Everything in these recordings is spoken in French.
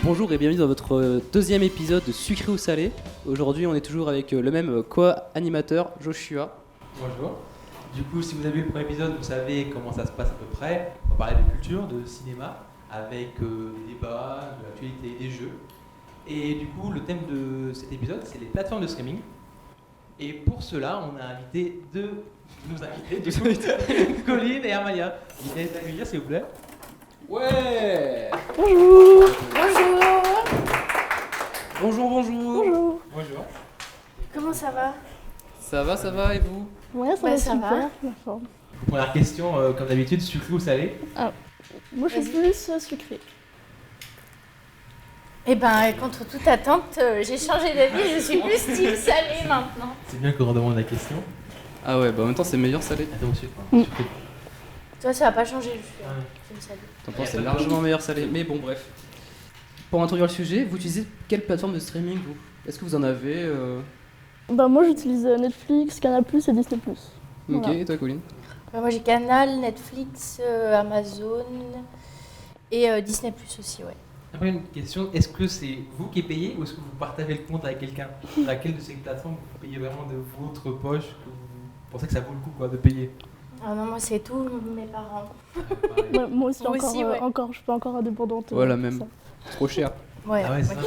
Bonjour et bienvenue dans votre deuxième épisode de Sucré ou Salé. Aujourd'hui, on est toujours avec le même co-animateur, Joshua. Bonjour. Du coup, si vous avez vu le premier épisode, vous savez comment ça se passe à peu près. On va parler de culture, de cinéma, avec des débats, de l'actualité, des jeux. Et du coup, le thème de cet épisode, c'est les plateformes de streaming. Et pour cela, on a invité nos invités, du coup, Colline et Amalia. Vous venez t'accueillir, s'il vous plaît. Ouais. Bonjour. Bonjour. Bonjour. Bonjour. Comment ça va? Ça va et vous? Ouais, ça Ouais, va ça super. va. La forme. Première question, comme d'habitude, sucré ou salé? Moi, je suis plus sucrée. Eh ben, contre toute attente, j'ai changé d'avis, je suis plus team salé maintenant. C'est bien qu'on redemande la question. Ah ouais, bah en même temps, c'est meilleur salé. Attends, sucre. Sucré. Toi, ça va pas changer, je suis Ouais. team salé. T'en penses c'est largement meilleur salé. Mais bon, bref. Pour introduire le sujet, vous utilisez quelle plateforme de streaming vous? Est-ce que vous en avez Bah, moi, j'utilise Netflix, Canal+, et Disney+. Ok, Voilà. et toi, Colline? Moi, j'ai Canal, Netflix, Amazon et Disney Plus aussi, ouais. Après une question, est-ce que c'est vous qui payez ou est-ce que vous partagez le compte avec quelqu'un? Laquelle de ces plateformes vous payez vraiment de votre poche, que vous pensez que ça vaut le coup quoi, de payer? Ah non, moi, c'est tout mes parents. Ouais, moi aussi, Moi encore, aussi, ouais. encore, je suis pas encore indépendante. Voilà, pour même. ça. Trop cher. Ouais, Ah ouais, c'est ça. Mais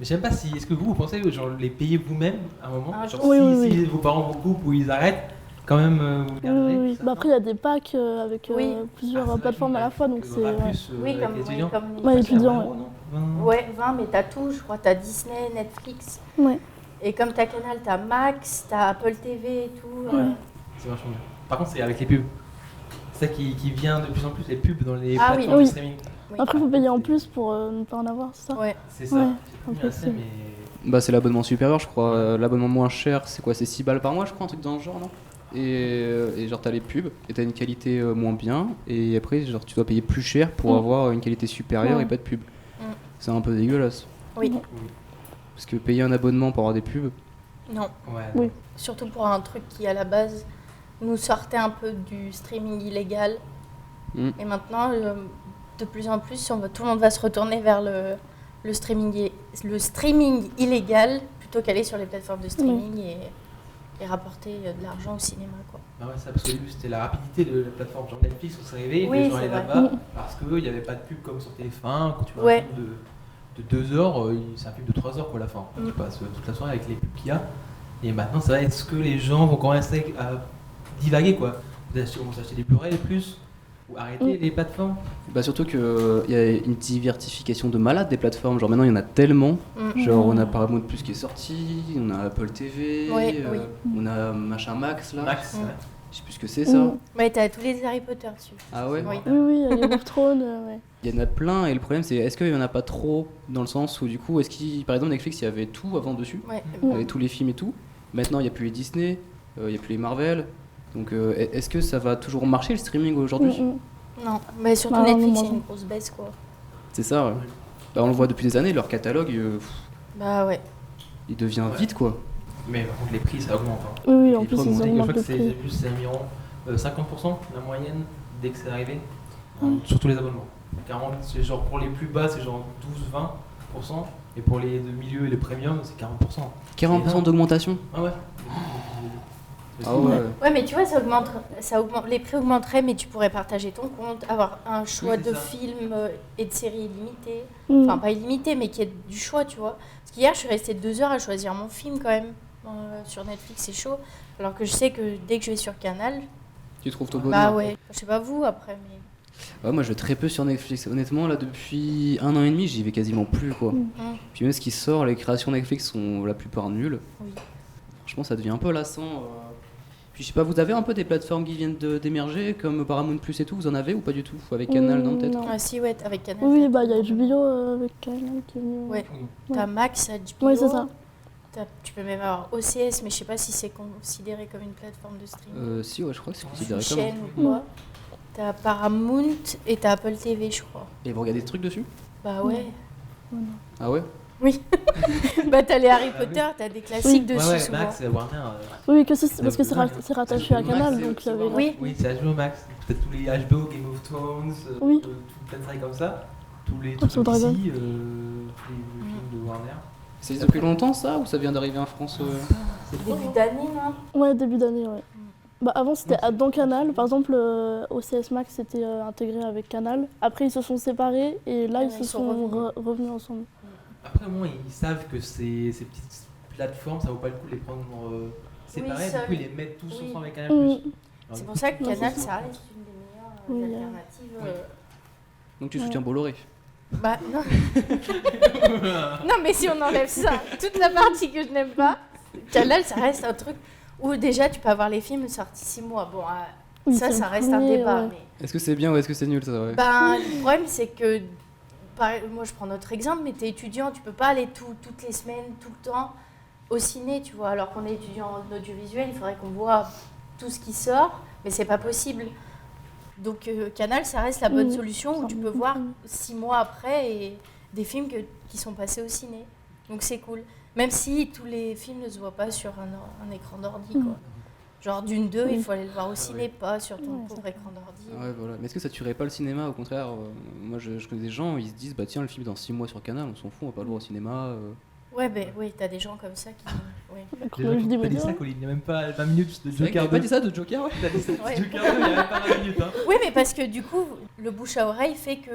je sais même pas si, est-ce que vous pensez genre les payer vous-même à un moment? Un Genre jour. Oui, si, oui, si vos parents vous coupent ou ils arrêtent, quand même vous Oui, garderez oui. ça? Bah, après, il y a des packs avec Oui. plusieurs Ah, plateformes à la fois, donc c'est... ouais. plus Oui, avec comme, les ouais, étudiants. comme Ouais, les étudiants, 20 euros, non? 20. Ouais, 20, mais t'as tout, je crois. T'as Disney, Netflix. Ouais. Et comme t'as Canal, t'as Max, t'as Apple TV et tout. Ouais. C'est vachement bien. Par contre, c'est avec les pubs. C'est ça qui vient de plus en plus, les pubs dans les Ah oui. plateformes de Oui. streaming. Oui. Après, il faut payer en plus pour ne pas en avoir, c'est ça? Ouais. C'est ça. Ouais. J'ai plus bien ça, mais... Bah c'est l'abonnement supérieur je crois, l'abonnement moins cher c'est quoi, c'est 6 balles par mois je crois, un truc dans le genre non? Et genre t'as les pubs et t'as une qualité moins bien et après genre tu dois payer plus cher pour avoir une qualité supérieure Ouais. et pas de pub. C'est un peu dégueulasse. Oui. Parce que payer un abonnement pour avoir des pubs, Non. Ouais. Oui. Surtout pour un truc qui, à la base, nous sortait un peu du streaming illégal. Mm. Et maintenant, de plus en plus, tout le monde va se retourner vers le streaming illégal plutôt qu'aller sur les plateformes de streaming et rapporter de l'argent au cinéma, quoi. Ah ouais, ça, parce que au début, c'était la rapidité de la plateforme. Genre Netflix, on s'est réveillé, Oui, les gens c'est allaient vrai. là-bas parce qu'il n'y avait pas de pub comme sur TF1. Quand tu vois Ouais. un film de 2 heures, c'est un film de 3 heures pour la fin. Tu passes toute la soirée avec les pubs qu'il y a. Et maintenant, ça va être ce que les gens vont commencer à divaguer, quoi. Vous vont s'acheter des Blu-ray plus ou arrêter les plateformes. bah surtout qu'il y a une diversification de malades des plateformes, genre maintenant il y en a tellement, genre on a Paramount Plus qui est sorti, on a Apple TV, Ouais, oui. on a machin Max là, Max, Mm. ouais. je sais plus ce que c'est ça. Ouais, t'as tous les Harry Potter dessus. Ah ouais? Oui. Oui, Game of Thrones, ouais. Il y en a plein et le problème c'est est-ce qu'il y en a pas trop dans le sens où du coup est-ce qu'il par exemple Netflix il y avait tout avant dessus, Ouais. il y avait tous les films et tout, maintenant il n'y a plus les Disney, il n'y a plus les Marvel, donc est-ce que ça va toujours marcher le streaming aujourd'hui? Non, mais surtout Bah, Netflix, non, c'est non. une grosse baisse, quoi. C'est ça, ouais. Bah, on le voit depuis des années, leur catalogue Bah ouais. il devient Ouais. vite quoi. Mais par contre, les prix, ça augmente. Hein. Oui, oui, en Il plus, faut ils monter, Je augmentent crois le que c'est prix. plus, c'est environ 50% la moyenne dès que c'est arrivé, sur tous les abonnements. Carrément, c'est genre pour les plus bas, c'est genre 12-20%, et pour les de milieu et les premium, c'est 40%. 40% d'augmentation? Ah ouais. Ah ouais. Ouais, mais tu vois, ça augmente, les prix augmenteraient, mais tu pourrais partager ton compte, avoir un choix Oui, c'est de ça. films et de séries illimitées. Mm. Enfin, pas illimité, mais qui est du choix, tu vois. Parce qu'hier, je suis restée 2 heures à choisir mon film quand même. Sur Netflix, c'est chaud. Alors que je sais que dès que je vais sur Canal, Tu trouves ton bah bonheur? ouais, je sais pas vous après, mais. Ouais, moi je vais très peu sur Netflix. Honnêtement, là depuis 1 an et demi, j'y vais quasiment plus quoi. Puis même ce qui sort, les créations Netflix sont la plupart nulles. Oui. Franchement, ça devient un peu lassant. Puis je sais pas, vous avez un peu des plateformes qui viennent d'émerger comme Paramount Plus et tout, vous en avez ou pas du tout? Avec Canal, non peut-être? Non. Ah si, ouais, avec Canal. Oui, t'as bah il y a tout. HBO avec Canal qui est venu. Ouais. Ouais. T'as Max, HBO. Ouais, c'est ça. Tu peux même avoir OCS, mais je sais pas si c'est considéré comme une plateforme de streaming. Si, ouais, je crois que c'est Une considéré comme. chaîne ou quoi. T'as Paramount et t'as Apple TV, je crois. Et vous regardez des trucs dessus? Bah ouais. Ah ouais? Oui. Bah t'as les Harry Potter, t'as des classiques Oui. dessus Ouais, souvent. Max, Warner. Oui, parce que c'est Max. c'est rattaché à Canal, Max, donc il y avait... Oui. Oui, c'est HBO Max. Peut-être tous les HBO, Game of Thrones, Oui. tout plein de séries comme ça. tous les House trucs of Dragon. d'ici, les films de Warner. C'est depuis longtemps ça ou ça vient d'arriver en France Début d'année, non? Ouais, début d'année, ouais. Bah, avant, c'était dans Canal. Par exemple, au CS Max, c'était intégré avec Canal. Après, ils se sont séparés et là, ils se sont revenus ensemble. Après, au moins, ils savent que ces petites plateformes, ça vaut pas le coup de les prendre séparées. Oui, Du coup, ils les mettent tous ensemble avec Canal+. Mm. C'est pour ça que Non, Canal, c'est ça reste une des Oui, meilleures alternatives. Donc tu soutiens Bolloré. Bah non. Non, mais si on enlève ça, toute la partie que je n'aime pas, Canal, ça reste un truc où déjà tu peux avoir les films sortis 6 mois. Bon, Oui, ça c'est le reste un premier, débat. ouais. Mais... Est-ce que c'est bien ou est-ce que c'est nul ça ouais. Ben, le problème, c'est que, moi je prends notre exemple, mais t'es étudiant, tu peux pas aller toutes les semaines, tout le temps au ciné, tu vois. Alors qu'on est étudiant en audiovisuel, il faudrait qu'on voit tout ce qui sort, mais c'est pas possible. Donc Canal, ça reste la bonne solution où tu peux voir 6 mois après et des films qui sont passés au ciné. Donc c'est cool. Même si tous les films ne se voient pas sur un écran d'ordi, quoi. Genre Dune 2, il faut aller le voir au ciné, pas sur ton pauvre écran d'ordi. Ouais, voilà. Mais est-ce que ça tuerait pas le cinéma au contraire moi je connais des gens, ils se disent bah tiens le film est dans 6 mois sur Canal, on s'en fout, on va pas le voir au cinéma. Ouais, ben oui, t'as des gens comme ça qui. Ouais. La chronologie des T'as dit médias. ça, Colline, il n'y a même pas 20 minutes de C'est vrai que t'avais Joker pas 2. dit ça de Joker ouais. T'as dit ça de Ouais. Joker 2, il n'y a même pas 20 minutes. Hein. Oui, mais parce que du coup, le bouche à oreille fait que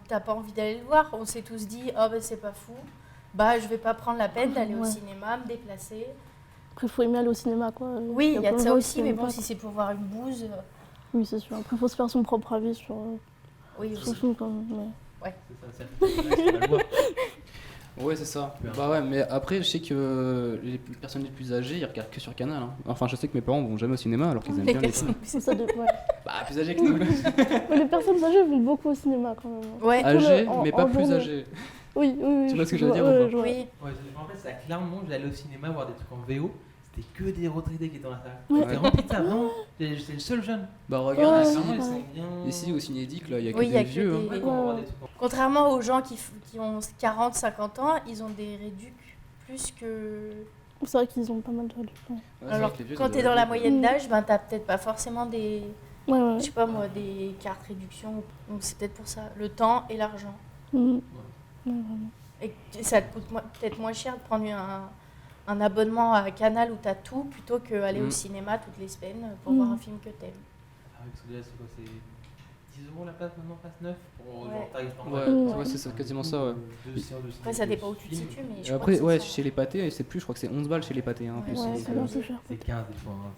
t'as pas envie d'aller le voir. On s'est tous dit, oh ben c'est pas fou, bah je vais pas prendre la peine d'aller au Ouais. cinéma, me déplacer. Après, il faut aimer aller au cinéma, quoi. Oui, il y a plein de de ça gens aussi, qui mais aiment bon, pas, si c'est pour voir une bouse, Oui, c'est sûr. Après, il faut se faire son propre avis sur oui le aussi. film, quand même. Mais... C'est ça, c'est la loi. Ouais c'est ça. Ouais. Bah ouais mais après je sais que les personnes les plus âgées ils regardent que sur Canal. Hein. Enfin je sais que mes parents vont jamais au cinéma alors qu'ils aiment Les bien les personnes- films. Ça dépend. Ouais. Bah plus âgés que nous. Mais les personnes âgées vont beaucoup au cinéma, quand même. Ouais, Âgés en- mais en pas plus journée. âgés. Oui, oui, oui. Tu vois ce que je veux vois, dire ou ouais, pas je vois. oui. Ouais, je me rappelle, c'est à Clermont, j'allais au cinéma voir des trucs en VO. C'était que des retraités qui étaient dans la salle. Ouais. C'était rempli de ça, vraiment. J'étais le seul jeune. Bah Ouais, regarde ouais. ici, Vraiment, ils ouais. sont bien. ici au Cinédic là il y a que Oui, il y a des que vieux. des- Hein. Ouais, quand on voit des trucs en- Contrairement aux gens qui ont 40, 50 ans, ils ont des réducs plus que. C'est vrai qu'ils ont pas mal de réductions. Ouais, c'est Alors, vrai que les vieux, quand ça t'es doit dans la être- moyenne Mm. d'âge, ben t'as peut-être pas forcément des. Ouais, ouais. Je sais pas moi, des cartes réduction. Donc c'est peut-être pour ça. Le temps et l'argent. Mhm. Ouais, vraiment. Et ça te coûte peut-être moins cher de prendre un abonnement à Canal où t'as tout plutôt qu'aller au cinéma toutes les semaines pour voir un film que t'aimes. Ah oui, parce que déjà, c'est quoi? C'est 10 € la place maintenant, place 9 pour Ouais. genre tarif Ouais, normal. ouais, c'est ça, quasiment ça, ouais. Après, ça dépend où tu te situes, mais Et je crois après, que ouais, c'est ça. chez les pâtés, c'est plus, je crois que c'est 11 balles chez les pâtés. Hein, en Ouais, plus, Ouais, donc, c'est bien, c'est cher. C'est 15 des fois. Hein.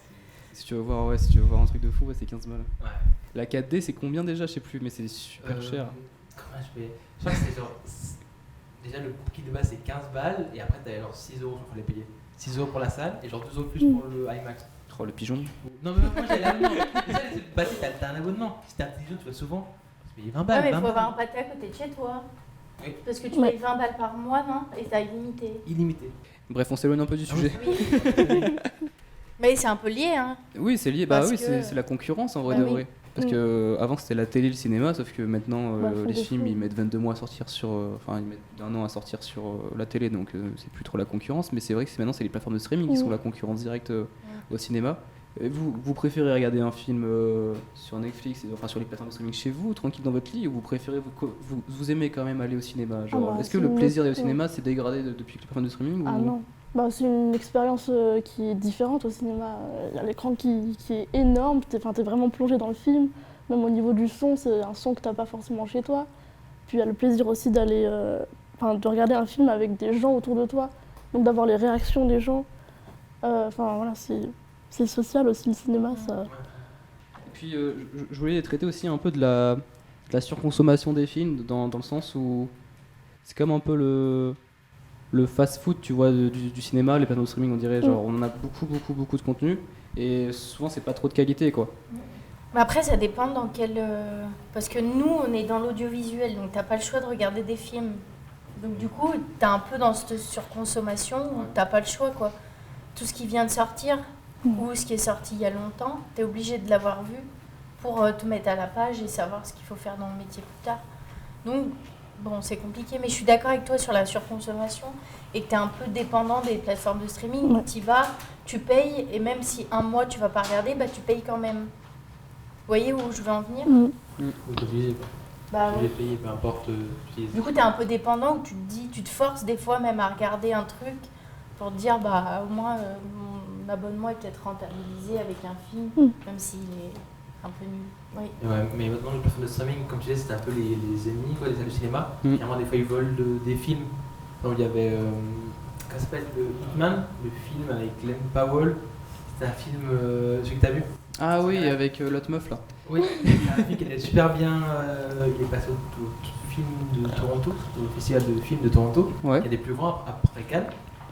si tu veux voir, ouais, si tu veux voir un truc de fou, ouais, c'est 15 balles. Ouais. La 4D, c'est combien déjà? Je sais plus, mais c'est super cher. Comment je fais? Je crois que c'est genre. Déjà, le kit de base c'est 15 balles et après t'as genre 6 €, il faut les payer. 6 € pour la salle et genre 2 € plus pour le IMAX. Oh, le pigeon. Non, mais moi j'ai l'abonnement. Déjà, t'as un abonnement. Si t'as un petit pigeon, tu vas souvent. Tu payes 20 balles. Ouais, mais il 20 faut avoir un balles. pâté à côté de chez toi. Oui. Parce que tu Ouais. payes 20 balles par mois, non? Et t'as illimité. Illimité. Bref, on s'éloigne un peu du sujet. Oui. Mais c'est un peu lié, hein. Oui, c'est lié, bah Parce oui, que- c'est la concurrence en vrai Bah de oui. vrai. Parce que avant c'était la télé et le cinéma, sauf que maintenant Bah, faut les des films films. ils mettent 22 mois à sortir sur. Enfin, ils mettent un an à sortir sur la télé, donc c'est plus trop la concurrence. Mais c'est vrai que maintenant c'est les plateformes de streaming qui sont la concurrence directe au cinéma. Et vous préférez regarder un film sur Netflix, enfin sur les plateformes de streaming chez vous, tranquille dans votre lit, ou vous préférez vous aimez quand même aller au cinéma genre, bah, est-ce que c'est le mieux, plaisir d'aller au ouais. cinéma c'est dégradé depuis les plateformes de streaming Ah ou... non. Bah, c'est une expérience qui est différente au cinéma. Il y a l'écran qui est énorme, t'es vraiment plongé dans le film. Même au niveau du son, c'est un son que t'as pas forcément chez toi. Puis il y a le plaisir aussi d'aller, de regarder un film avec des gens autour de toi. Donc d'avoir les réactions des gens. Enfin voilà, c'est social aussi le cinéma. Ça. Et puis je voulais traiter aussi un peu de la surconsommation des films dans le sens où c'est comme un peu le fast-food, tu vois, du cinéma, les plateformes de streaming, on dirait, genre on en a beaucoup de contenu et souvent c'est pas trop de qualité quoi. Mais après, ça dépend dans quel. Parce que nous, on est dans l'audiovisuel, donc t'as pas le choix de regarder des films. Donc du coup, t'es un peu dans cette surconsommation où t'as pas le choix, quoi. Tout ce qui vient de sortir ou ce qui est sorti il y a longtemps, t'es obligé de l'avoir vu pour te mettre à la page et savoir ce qu'il faut faire dans le métier plus tard. Donc, bon, c'est compliqué, mais je suis d'accord avec toi sur la surconsommation et que t'es un peu dépendant des plateformes de streaming. Ouais. T'y vas, tu payes, et même si un mois tu vas pas regarder, bah tu payes quand même. Vous voyez où je veux en venir? Mm. Obligé, quoi. Bah Tu oui. les payes, peu importe. Du coup, t'es un peu dépendant où tu te dis, tu te forces des fois même à regarder un truc pour te dire, bah au moins mon abonnement est peut-être rentabilisé avec un film, même s'il est un peu nul. Oui. Ouais, mais maintenant, les plateformes de streaming, comme tu disais, c'était un peu les ennemis, quoi, les salles de cinéma. Clairement, des fois, ils volent des films. Donc, il y avait, comment ça s'appelle, le Hitman, le film avec Glenn Powell. C'était un film, celui que t'as vu. Ah oui, avec l'autre meuf là. Oui, c'est un film qui était super bien. Il est passé au film de Toronto, au festival de films de Toronto, Ouais. qui est des plus grands après Cannes.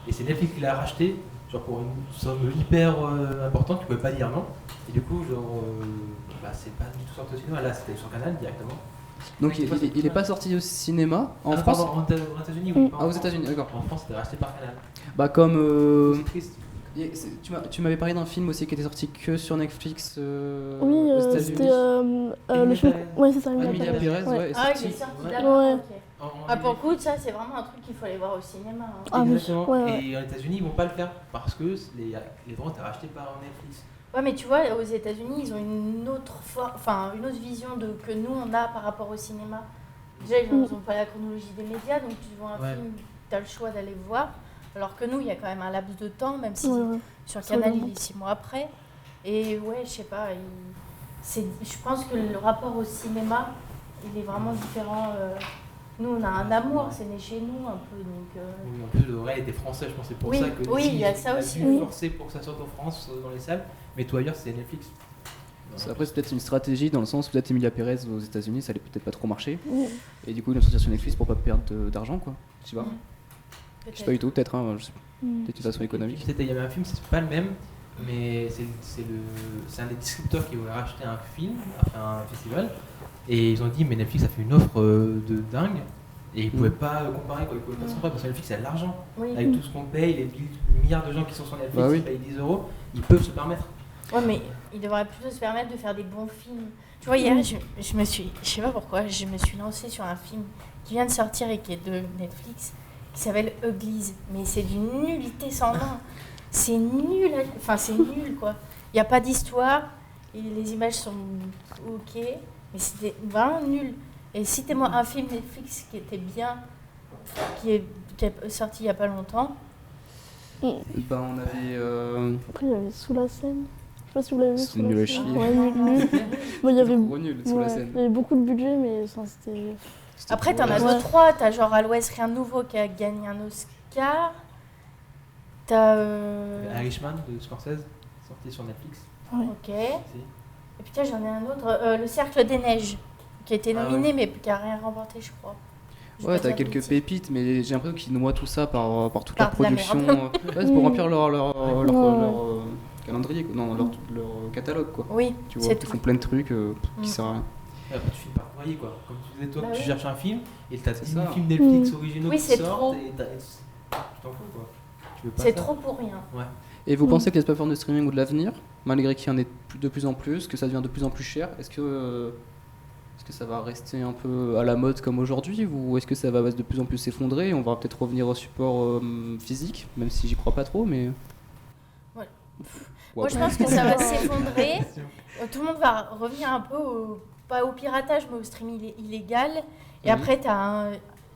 Et c'est Netflix qui l'a racheté, genre pour une somme hyper importante, tu pouvais pas dire non. Et du coup, genre, bah, c'est pas du tout sorti au cinéma, là c'était sur Canal directement. Donc il est pas sorti au cinéma en Ah, France. pardon, aux États-Unis, oui. Ah, aux États-Unis, d'accord. En France, c'était racheté par Canal. Bah comme C'est triste. tu m'avais parlé d'un film aussi qui était sorti que sur Netflix Oui, aux c'était États-Unis. le film. Perez. Ouais, c'est ça, Emilia Pérez, ouais, est Ah, il sorti. est sorti Ouais. d'abord. Ouais. ok. En Ah, pour le coup, ça, c'est vraiment un truc qu'il faut aller voir au cinéma. hein. Ah oui, Exactement. ouais, ouais. Et aux États-Unis, ils vont pas le faire parce que les droits étaient rachetés par Netflix. Ouais, mais tu vois, aux États-Unis, ils ont une autre une autre vision que nous on a par rapport au cinéma. Déjà, ils n'ont pas la chronologie des médias, donc tu vois un Ouais. film, tu as le choix d'aller le voir. Alors que nous, il y a quand même un laps de temps, même si Ouais, ouais. sur Ça Canal, il remonte. est 6 mois après. Et ouais, je sais pas, je pense que le rapport au cinéma, il est vraiment différent. Nous, on a un amour, c'est né chez nous un peu, donc... Oui, en plus, le vrai était français, je pense que c'est pour Oui, ça que oui, ici, il y a ils ça ont aussi, dû oui. forcer pour que ça sorte en France dans les salles, mais tout ailleurs, c'est Netflix. Après c'est peut-être une stratégie dans le sens où peut-être Emilia Pérez aux États-Unis ça allait peut-être pas trop marcher Oui. et du coup ils l'ont sorti sur Netflix pour pas perdre d'argent quoi. Je sais pas. Je sais pas du tout peut-être hein, peut-être une façon économique. Peut-être il y avait un film, c'est pas le même, mais c'est un des distributeurs qui voulait racheter un film après un festival, et ils ont dit mais Netflix a fait une offre de dingue, et ils pouvaient pas comparer, quoi. Ils pouvaient pas se comparer parce que Netflix a de l'argent. Oui. Avec tout ce qu'on paye, les milliards de gens qui sont sur Netflix Bah oui. qui payent 10 €, ils peuvent se permettre. Ouais, mais il devrait plutôt se permettre de faire des bons films. Tu vois, hier, je sais pas pourquoi, je me suis lancée sur un film qui vient de sortir et qui est de Netflix, qui s'appelle Uglies. Mais c'est d'une nullité sans nom. C'est nul, enfin c'est nul quoi. Il n'y a pas d'histoire, et les images sont ok, mais c'était vraiment nul. Et citez-moi un film Netflix qui était bien, qui est sorti il n'y a pas longtemps. Bah on avait Après, il y avait Sous la scène. Je sais pas si vous l'avez vu. C'était Sous la nul à scène. chier. Ouais, nul. Bon, il y avait. gros nul sous la Ouais, scène. il y avait beaucoup de budget, mais enfin, c'était. Après, t'en as Ouais. deux, trois. T'as genre À l'Ouest, rien de nouveau qui a gagné un Oscar. T'as. Irishman de Scorsese, sorti sur Netflix. Ok. Et Si. puis, tiens, j'en ai un autre. Le Cercle des Neiges, qui a été Ah nominé, ouais. mais qui a rien remporté, je crois. Je vais Ouais, pas t'as dire de quelques bêtises. pépites, mais j'ai l'impression qu'ils noient tout ça par toute Par leur de la production. merde. Ouais, c'est pour Mm. remplir leur Ouais. calendrier, quoi. Non, leur catalogue, quoi. Oui, Tu vois, c'est ils tout. font plein de trucs qui Mm. servent à rien. Et après, tu finis par noyer, quoi. Comme tu disais, toi, Bah tu oui. cherches un film et t'as C'est 10 ça. films Netflix Mm. originaux Oui, qui c'est sortent trop. et tu t'en fous, quoi. Tu veux pas C'est ça. trop pour rien. Et vous Mm. pensez que les plateformes de streaming ont de l'avenir, malgré qu'il y en ait de plus en plus, que ça devient de plus en plus cher? Est-ce que ça va rester un peu à la mode comme aujourd'hui, ou est-ce que ça va de plus en plus s'effondrer et on va peut-être revenir au support physique, même si j'y crois pas trop, mais... Ouais. Ou Moi, je après. pense que ça va s'effondrer. Tout le monde va revenir un peu, pas au piratage, mais au streaming illégal. Et Mhm. après,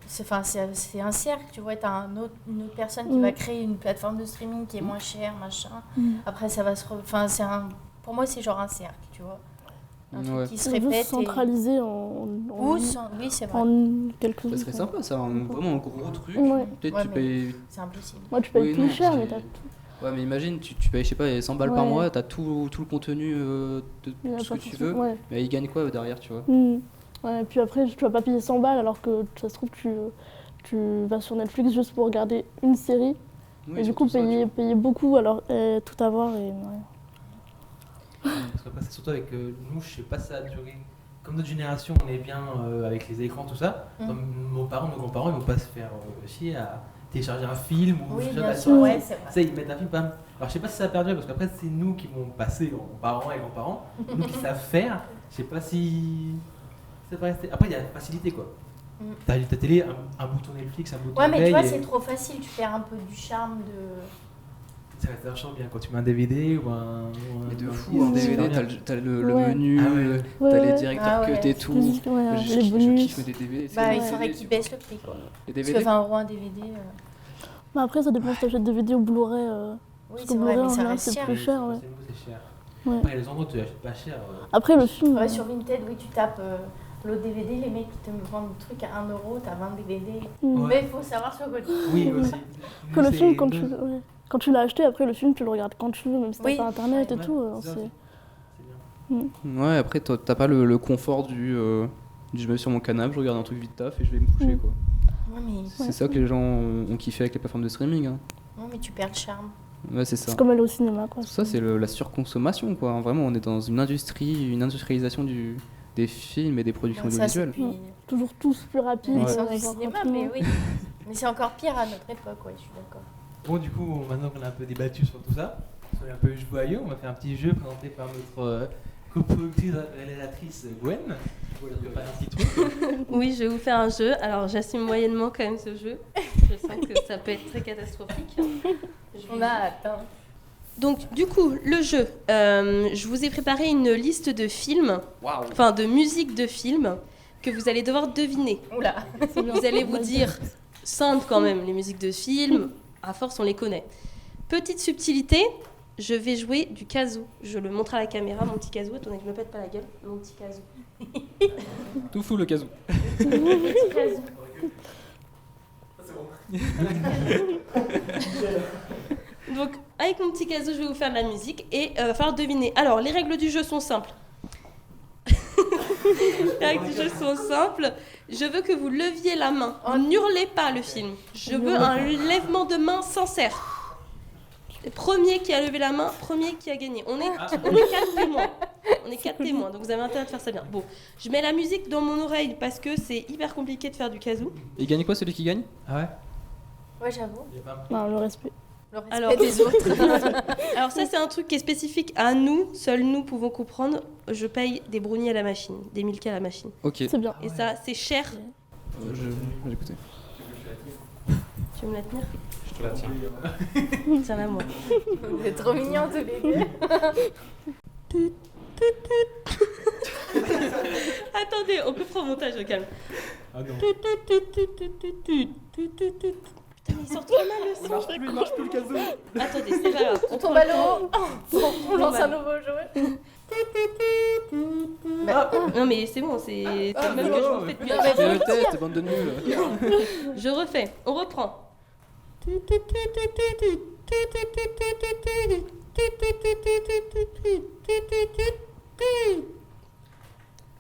c'est un cercle, tu vois. Tu as une autre personne qui Mhm. va créer une plateforme de streaming qui est moins chère, machin. Mhm. Après, ça va se. Pour moi, c'est genre un cercle, tu vois. Un truc Ouais. qui se On veut répète. centraliser Oui, c'est vrai. en quelques Ça serait sympa, ça, vraiment un gros truc. Ouais. Peut-être Ouais, tu mais- payes... C'est impossible. Moi, tu payes Oui, plus non, cher, c'est- mais t'as tout. Ouais, mais imagine, tu payes, je sais pas, 100 balles par Ouais. mois, t'as tout le contenu de Il y a tout ce pas que tu forcément- veux, Ouais. mais ils gagnent quoi derrière, tu vois? Ouais, puis après, tu vas pas payer 100 balles alors que ça se trouve, tu vas sur Netflix juste pour regarder une série. Oui, Et du coup, surtout ça, tu payer beaucoup, alors tout avoir. Et, ouais. Parce qu'après, c'est surtout avec nous, je sais pas, ça a duré. Comme notre génération, on est bien avec les écrans, tout ça. Mm. Comme nos grands-parents, ils vont pas se faire chier à télécharger un film ou Oui, je sais bien pas, sûr, ouais, c'est vrai. Ça, ils mettent un film, bam. Alors, je sais pas si ça a perdu parce qu'après, c'est nous qui vont passer aux parents et grands-parents. Nous qui savent faire, je sais pas si. Ça va rester. Après, il y a la facilité, quoi. Mm. T'as ta télé, un bouton Netflix, un bouton Ouais, mais tu Play vois, et- c'est trop facile. Tu perds un peu du charme Ça va être vachement bien quand tu mets un DVD ou un. Mais de fou, Ouais. en DVD, Super t'as le Ouais. menu, Ah ouais. t'as les Ouais. directeurs Ah cut ouais. et tout. Musique, ouais, Je les kiffe bonus. des DVD. c'est Bah, des il CD, faudrait du qu'ils coup. baissent le prix, quoi. Les Parce que, DVD. enfin, un DVD. Bah, après, ça dépend si t'achètes des vidéos Blu-ray. Oui, que c'est vrai, Blu-ray, mais en ça général, reste c'est cher. plus cher, ouais. C'est cher. Ouais. Après, les endroits où tu l'achètes pas cher. Après, le film. Ouais, sur Vinted, oui, tu tapes l'autre DVD, les mecs qui te vendent le truc à 1 euro, t'as 20 DVD. Mm. Ouais. Mais il faut savoir sur quoi. Oui, aussi. Que le C'est film, une- quand tu l'as acheté, après le film, tu le regardes quand tu veux, même si t'as Oui. pas internet et Ouais, tout. c'est ça, c'est- c'est bien. Ouais, après, t'as pas le confort du je me mets sur mon canapé, je regarde un truc vite taf et je vais me coucher, quoi. Ouais, mais, C'est ça que les gens ont kiffé avec les plateformes de streaming. Hein. ouais, mais tu perds le charme. Ouais, c'est ça. C'est comme aller au cinéma, quoi. Ça, c'est la surconsommation, quoi. Vraiment, on est dans une industrie, une industrialisation des films et des productions Ouais, ça, c'est audiovisuelles. depuis Toujours tous plus rapide. Ouais. l'essence du genre cinéma, rapidement. mais oui. Mais c'est encore pire à notre époque, ouais, je suis d'accord. Bon, du coup, maintenant qu'on a un peu débattu sur tout ça, soyez un peu joyeux, on va faire un petit jeu présenté par notre coproductrice réalisatrice Gwen. Je vais préparer un petit truc. Oui, je vais vous faire un jeu. Alors, j'assume moyennement quand même ce jeu. Je sens que ça peut être très catastrophique. On a hâte, hein. Donc, du coup, le jeu. Je vous ai préparé une liste de films, Waouh! enfin de musique de films, que vous allez devoir deviner. Oula. Vous allez vous dire, simple quand même, les musiques de films, à force on les connaît. Petite subtilité, je vais jouer du kazoo. Je le montre à la caméra, mon petit kazoo. Attendez, je me pète pas la gueule. Mon petit kazoo. Tout fou le casou. Petit kazoo. Donc, avec mon petit kazoo, je vais vous faire de la musique et va falloir deviner. Alors, les règles du jeu sont simples. Les règles du jeu sont simples. Je veux que vous leviez la main. N'hurlez pas le film. Je veux un lèvement de main sincère. Le premier qui a levé la main, premier qui a gagné. On est 4 témoins. On est 4 témoins, donc vous avez intérêt de faire ça bien. Bon, je mets la musique dans mon oreille parce que c'est hyper compliqué de faire du kazoo. Il gagne quoi, celui qui gagne? Ah ouais? Ouais, j'avoue. Il y a pas un prix. Non, le respect. Le respect Alors- des autres. Alors ça, c'est un truc qui est spécifique à nous. Seuls nous pouvons comprendre. Je paye des brownies à la machine, des Milka à la machine. Ok. C'est bien. Et ça, c'est cher. J'ai écouté. Tu veux me la tenir? Je te la tiens. Tiens-la moi. On est trop mignons tous les deux. Attendez, on peut prendre au montage, au calme. Ah non. Putain, mais il sort trop mal le son. Il marche plus le casou. Attendez, c'est pas grave. On tombe à l'eau. On lance Bah. un nouveau jeu. Non mais c'est bon, c'est le même que je refais depuis. C'est le test, bande de nuls. Je refais, on reprend.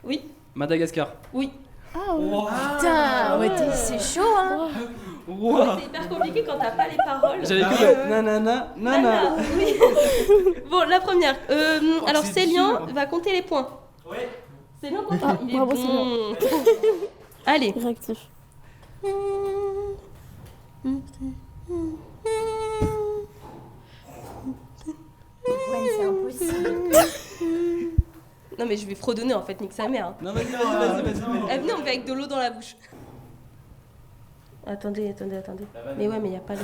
Oui, Madagascar. oui. Ah ouais. Putain, ouais, c'est chaud, hein. C'est hyper compliqué quand t'as pas les paroles. J'avais écouté nanana, nana. Oui. Bon, la première. Alors c'est Célian dur. va compter les points. Ouais. Célian compte. Ah, Il est bravo, bon. Allez. Réactif. Gwen, c'est impossible. Non mais je vais fredonner en fait, nique sa mère. Non, vas-y. Non, mais avec de l'eau dans la bouche. Attendez. Mais ouais, mais il n'y a pas d'eau.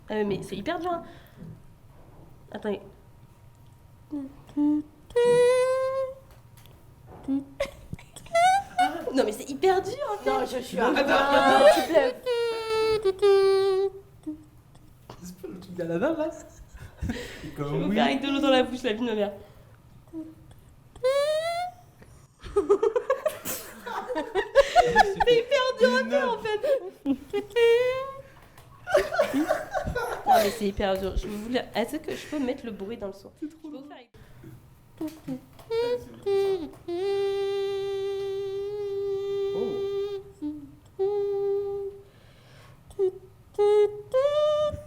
Mais c'est hyper dur. Hein. Attendez. Non mais c'est hyper dur en fait. Non, je suis à Attends, tu pleuves. C'est pas le truc d'Aladin là? Je Comme vais oui. faire avec de l'eau dans la bouche, la vie de ma mère. C'est hyper dur à faire En fait. Non mais c'est hyper dur. Je voulais... Est-ce que je peux mettre le bruit dans le son? Je peux vous faire avec-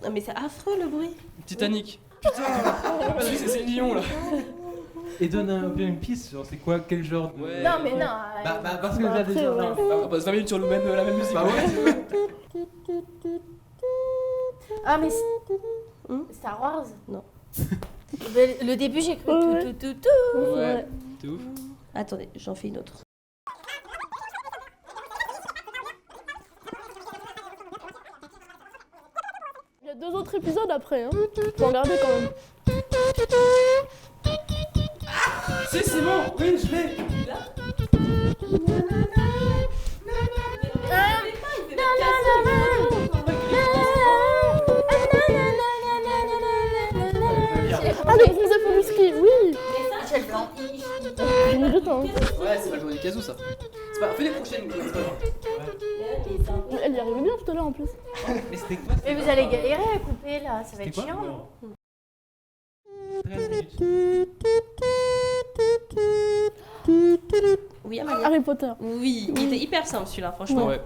Non mais c'est affreux le bruit. Titanic. Putain, c'est Céline Dion là. Et donne un peu une piste sur c'est quoi, quel genre de. Ouais. Non, mais non. Parce que Bah, là après, déjà. ouais. non. On passe 20 minutes sur la même musique. Bah ouais. Ah, mais Hmm Star Wars. Non. Le début, j'ai cru Ouais. tout. Ouais. C'est ouf. Attendez, j'en fais une autre. 2 autres épisodes après, hein. Faut regarder quand même. C'est bon, oui, je l'ai. Ah, le bronzé Poluski, oui. Michel Blanc. J'ai mis du temps. Ouais, c'est pas le jour du casou ça. C'est pas. Fais les prochaines, c'est pas grave. Elle y arrivait bien tout à l'heure en plus. Mais c'était quoi? Mais vous allez galérer à couper là, ça va être C'était quoi? chiant. 13 minutes. Oui, Amalia. Harry Potter. Oui, il était hyper simple celui-là, franchement. Ouais.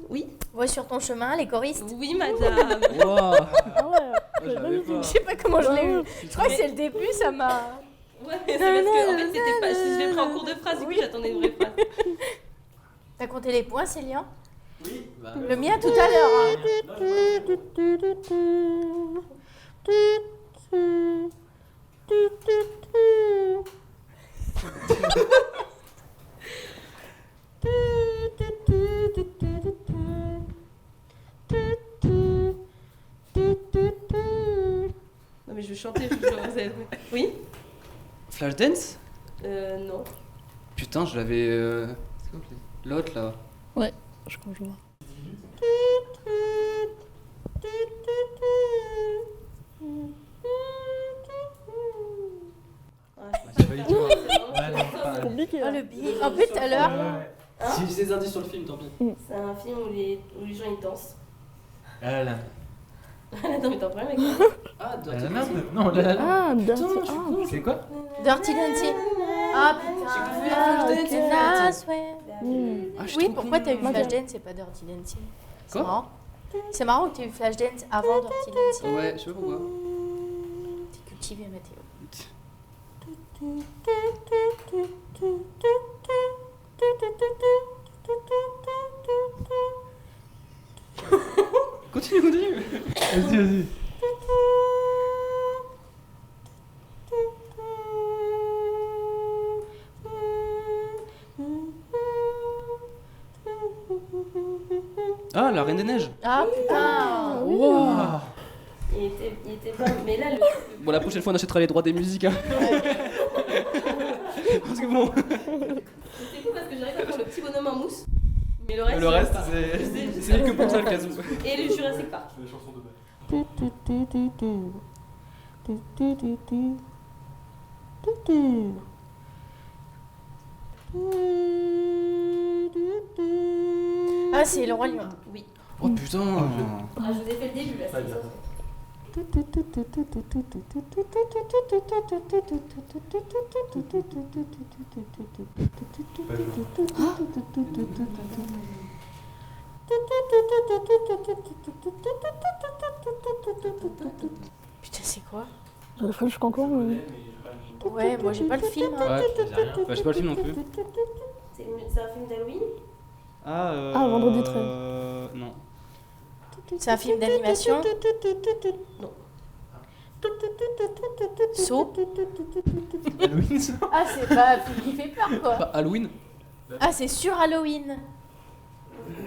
Oui, Vois sur ton chemin les choristes. oui, madame. Wow. Ah ouais. Je l'avais magnifique. pas. Je sais pas comment je l'ai eu. Ouais. Je crois que c'est le début, ça m'a. Ouais, mais c'est parce que en fait, c'était pas. Je l'ai pris en cours de phrase, du coup, j'attendais une vraie phrase. T'as compté les points, Célia? Oui, bah. Le mien tout à l'heure. Hein. Non, mais je vais chanter, je vous ai... Oui Flashdance? Non. Putain, je l'avais. C'est quoi l'autre là? Je crois que je vois. C'est pas du tout. Ouais, non, pas. C'est compliqué. Oh hein. le billet. En plus tout à l'heure. Si j'ai des indices sur le film, tant pis. C'est un film où les gens ils dansent. La La Non, mais t'as un problème avec ça? Ah, La La Land. Non, La La Land. Ah, Dirty. Putain, je suis Ah. con. C'est quoi? Dirty Dancing. Ah putain. Ah, ok. Last way. Ah, je suis Oui, trop pourquoi con. t'as eu Moi, Flashdance et pas Dirty Dancing? C'est Quoi marrant. C'est marrant que t'aies eu Flashdance avant Dirty Dancing. Ouais, je sais pas pourquoi. T'es cultivé, Mathéo. Continue. Vas-y, vas-y. Ah, la Reine des Neiges. Ah putain. Wow. Il était pas. Mais là, le. Bon, la prochaine fois, on achètera les droits des musiques. Hein. Parce que bon. C'est fou parce que j'arrive à faire le petit bonhomme en mousse. Mais le reste. Le reste, je sais pas. c'est que pour ça le casou. Et le Jurassic Park. Ah c'est le roi lion. Oui. Oh putain. Ah, je vous ai fait le début là, c'est ça. Putain c'est quoi? J'ai le French Concours, mais. Ouais, moi j'ai pas le film. Hein. Ouais, bah, je sais pas le film non plus. C'est un film d'Halloween? Ah, Ah, vendredi 13. Non. C'est un film d'animation. Non. Saut. Halloween, ça? Ah c'est pas un film qui fait peur quoi. Pas Halloween? Ah c'est sur Halloween.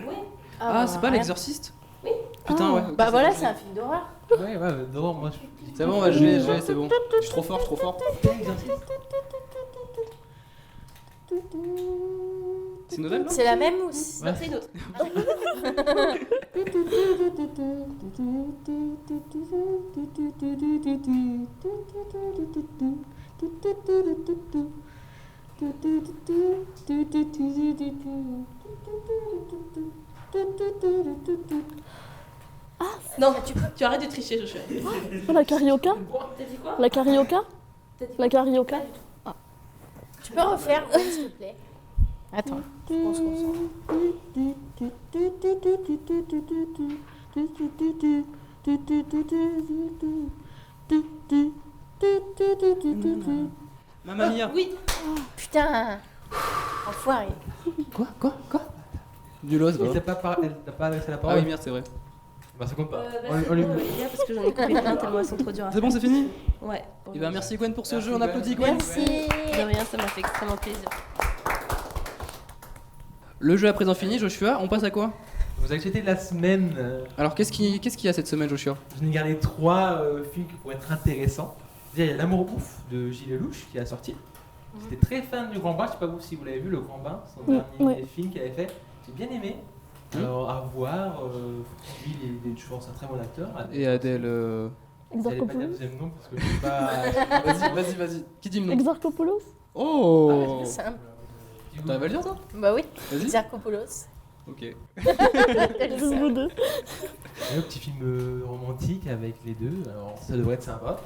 Oui. Ah, c'est pas rien. l'exorciste? Oui. Putain, Ah. ouais. ok, Bah voilà, bon. c'est un film d'horreur. Ouais, ouais, non, moi je. C'est bon, ouais, je l'ai, c'est bon. Je suis trop fort, je suis trop fort. C'est une nouvelle, non? C'est la même mousse. Non, c'est une autre. Non, tu arrêtes de tricher, Joshua. Oh, la carioca? T'as dit quoi? La carioca? La carioca? Tu peux refaire, s'il te plaît? Attends, on se concentre. Mamma mia. Oui. Putain. Enfoiré. Quoi? Du los, Elle t'a pas adressé la Ah parole? oui, merde, c'est vrai. Bah, ça compte pas. Vas-y, On lui- Olivia, parce que j'en ai coupé plein tellement elles sont trop dures à C'est bon, c'est fini. faire. Ouais. Et ben merci Gwen pour ce Merci, jeu, on Gwen. applaudit Gwen. Merci. De rien, ça m'a fait extrêmement plaisir. Le jeu à présent fini, Joshua, on passe à quoi? Vos activités de la semaine. Alors qu'est-ce qu'il y a cette semaine, Joshua? Je n'ai gardé 3 films qui pourraient être intéressants. Déjà, il y a L'amour ouf de Gilles Lelouch qui a sorti. J'étais très fan du Grand Bain. Je sais pas vous si vous l'avez vu, Le Grand Bain, son dernier film qu'il avait fait. J'ai bien aimé. Alors à voir. Lui, il est toujours un très bon acteur. Et Adèle. Vous allez pas dire le Exarchopoulos. deuxième nom parce que je sais pas. Vas-y. Qui dit le nom? Exarchopoulos. Oh! C'est simple. T'arrives à le dire ça? Bah oui, Vas-y. Xarkopoulos. Ok. Juste vous deux. Un petit film romantique avec les deux. Alors ça devrait être sympa.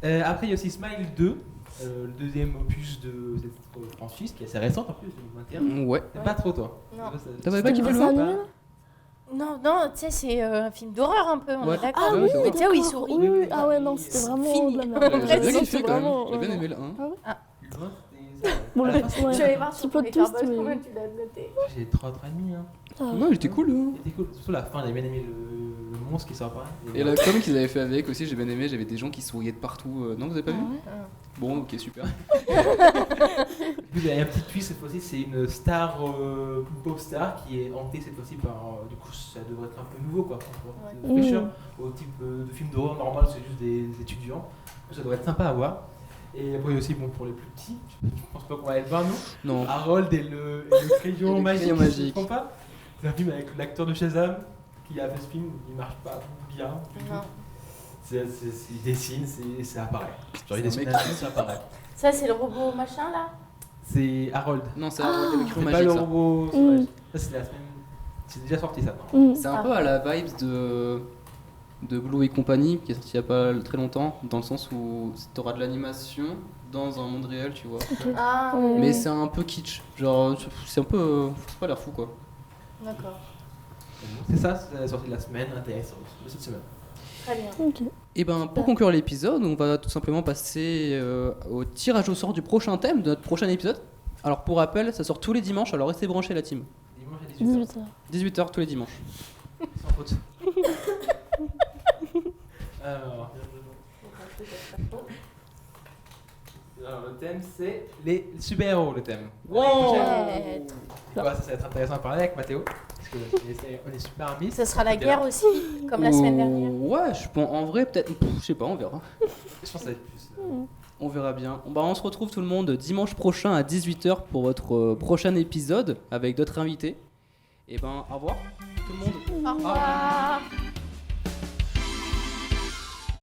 Après, il y a aussi Smile 2. Le deuxième opus de cette franchise qui est assez récente en plus, 2021. Ouais. T'aimes pas trop toi? Non. T'avais pas C'est kiffé du le dessin nom? animé, là? Non, tu sais, c'est un film d'horreur un peu, on Ouais. est d'accord. Ah ouais, oui, c'est vrai. Mais tu sais où il d'accord. sourit. Oui, ah ouais, non, c'était vraiment Fini. de la merde. J'ai bien Non, kiffé c'était quand même. vraiment, J'ai bien ouais. aimé le 1. Ah ouais. Le vin, c'était ça. Bon, À le la fin, ouais. Je vais aller voir Petit sur plot Letterboxd twist, mais- combien tu l'as noté. J'ai 3,5 hein. Ah ouais. Ouais, j'étais cool. Hein. C'était cool. Surtout la fin, j'ai bien aimé le monstre qui sort par là. Et la com qu'ils avaient fait avec aussi, j'ai bien aimé. J'avais des gens qui souriaient de partout. Non, vous avez pas vu? Ah ouais. Bon, ok, super. Puis, il y a un petit twist cette fois-ci, c'est une star, une pop star qui est hantée cette fois-ci par. Du coup, ça devrait être un peu nouveau quoi. C'est Ouais. fraîcheur. Au type de film d'horreur normal, c'est juste des étudiants. Du coup, ça devrait être sympa à voir. Et après aussi, bon, pour les plus petits, je pense pas qu'on va aller le voir nous. Non. Harold et le crayon Et le magique. crayon je me magique. trompe pas. C'est un film avec l'acteur de Shazam qui a fait ce film, il marche pas bien du tout. Non. Il dessine, ça apparaît. Genre il C'est un dessine mec un film, ça apparaît. Ça, c'est le robot machin là. C'est Harold. Non, c'est Harold et le C'est crayon pas magique. le Ça. robot Mm. sauvage. Ça c'est la semaine. C'est déjà sorti ça, non? C'est un peu à la vibes de Blue et compagnie qui est sorti il y a pas très longtemps, dans le sens où t'auras de l'animation dans un monde réel, tu vois. Ah, Ouais. Mais c'est un peu kitsch, genre c'est un peu. C'est pas l'air fou quoi. d'accord. C'est ça, c'est la sortie de la semaine intéressante de cette semaine. Très bien. Ok. Et ben pour conclure l'épisode, on va tout simplement passer au tirage au sort du prochain thème de notre prochain épisode. Alors pour rappel, ça sort tous les dimanches, alors restez branchés la team. Dimanche à 18h. 18h. 18h tous les dimanches. Sans faute. Alors, le thème c'est les super-héros, le thème. Ouais. Quoi, ça va être intéressant à parler avec Mathéo. Parce qu'on est super amis. Ce sera la guerre aussi, comme la semaine dernière. Ouais, je pense en vrai peut-être. Je sais pas, on verra. Je pense que ça va être plus. On verra bien. Bah, on se retrouve tout le monde dimanche prochain à 18h pour votre prochain épisode avec d'autres invités. Et ben au revoir tout le monde. Au revoir.